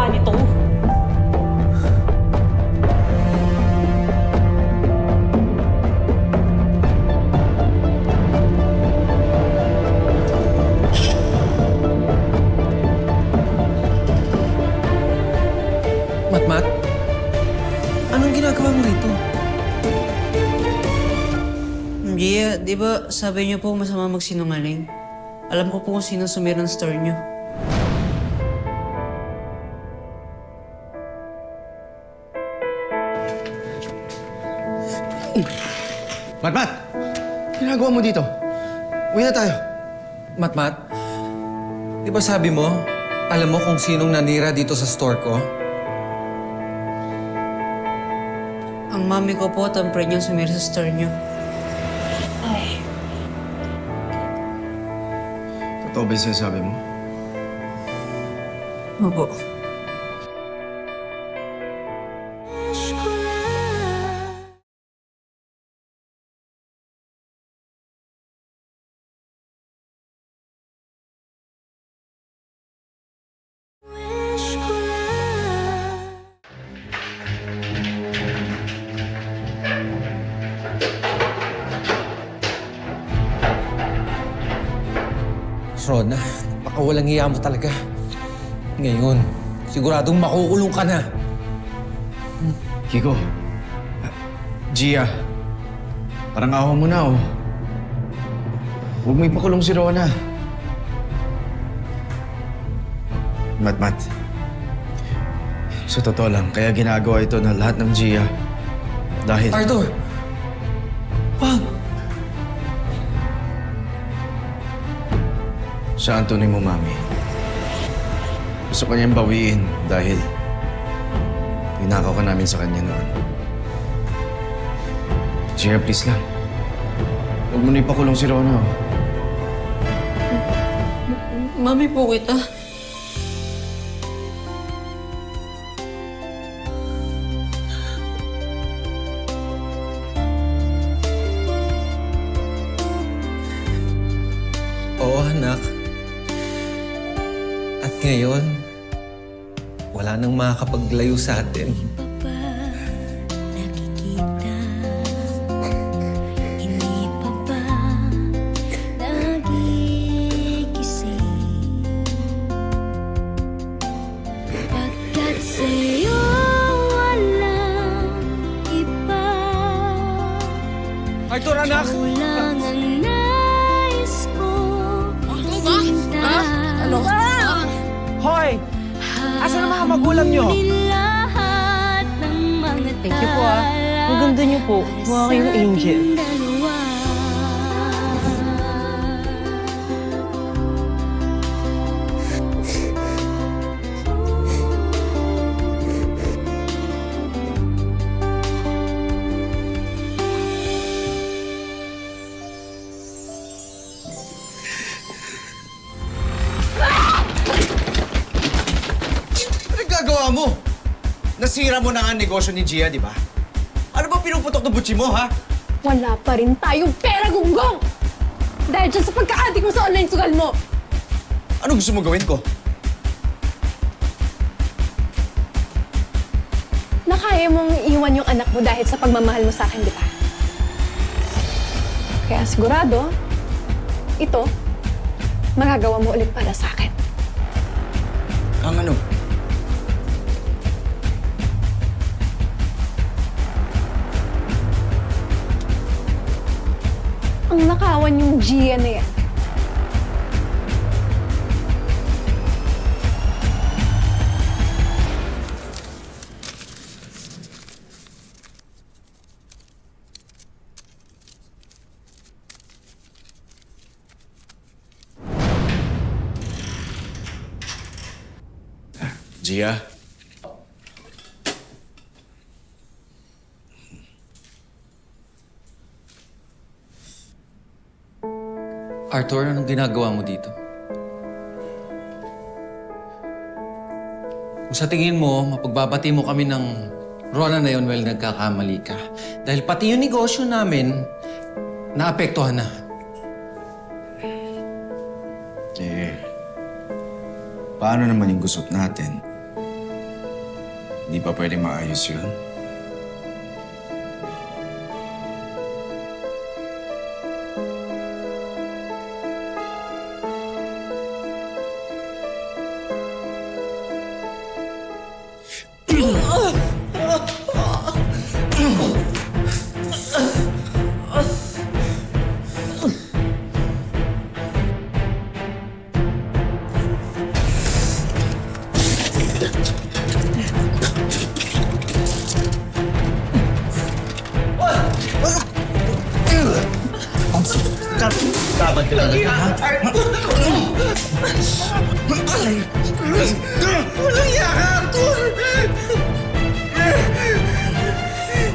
gumagawa nito. Matmat? Anong ginagawa mo rito? Gia, di ba sabi niyo po masama magsinungaling? Alam ko po kung sino sumira ng store niyo. Matmat! Ginagawa mo dito? Uwi na tayo. Matmat? Di ba sabi mo, alam mo kung sinong nanira dito sa store ko? Ang mami ko po, tampre niyo sumira sa store niyo. Totoo ba yung sinasabi mo? Opo. Rona, baka walang hiya mo talaga. Ngayon, siguradong makukulong ka na. Kiko. Gia. Parang awa mo na, oh. Huwag mo ipakulong si Rona. Matmat. Sa totoo lang, kaya ginagawa ito na lahat ng Gia. Dahil... Arthur! Wag! Siya ang tunay mo, Mami. Gusto ko niyang bawiin dahil ninakaw ka namin sa kanya noon. Gia, please lang. Huwag mo na ipakulong si Rona, oh. Mami po kita. Oo, anak. At ngayon, wala nang makakapaglayo sa atin. Arthur, anak! Hoy! Asan ang mga magulang nyo? Thank you po, ah. Ang ganda niyo po. Mukha kayong angel. Ano gagawa mo? Nasira mo na nga ang negosyo ni Gia, di ba? Ano ba pinuputok ng butsi mo, ha? Wala pa rin tayong pera, Gunggong! Dahil dyan sa pagka-addict mo sa online sugal mo! Ano gusto mo gawin ko? Na kaya mong iwan yung anak mo dahil sa pagmamahal mo sa akin, di ba? Kaya sigurado, ito, magagawa mo ulit para sa akin. Ang ano? Ang nakawan yung Gia na yan. Gia? Arthur, anong ginagawa mo dito? Kung sa tingin mo, mapagbabati mo kami ng Rona na yun, well, nagkakamali ka. Dahil pati yung negosyo namin, naapektuhan na. Eh, paano naman yung gusot natin? Di pa pwede maayos yun?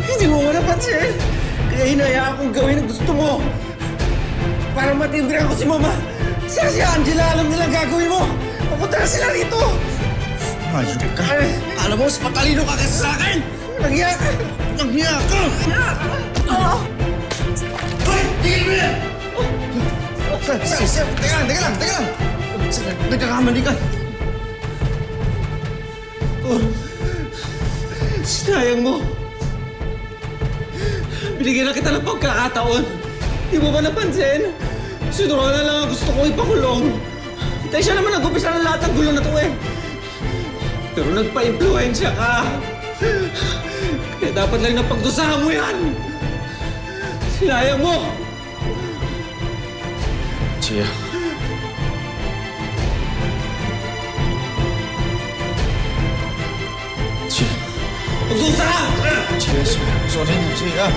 Hindi mo ko napansin. Kaya hinayaan kong gawin ang gusto mo. Para matindihan ko si Mama. Sir, si Angela, alam nilang gagawin mo. Papunta na sila rito. Ayun ka. Alam mo, mas matalino ka kasi sa akin! Nagya ka. Nagya ka! Hoy! Tigil mo yan! Sir, teka lang! Sir, nagkakamali ka. Sinayang mo. Binigyan na kita ng pagkakataon. Di mo ba napansin? Si Rona lang ang gusto ko ipakulong. Dahil siya naman nag-upisa ng lahat ng gulo na to eh. Pero nagpa-impluensya ka. Kaya dapat lang napagdusahan mo yan. Sinayang mo. Chia. Pagdusa ka! Chia, sorry na, Chia.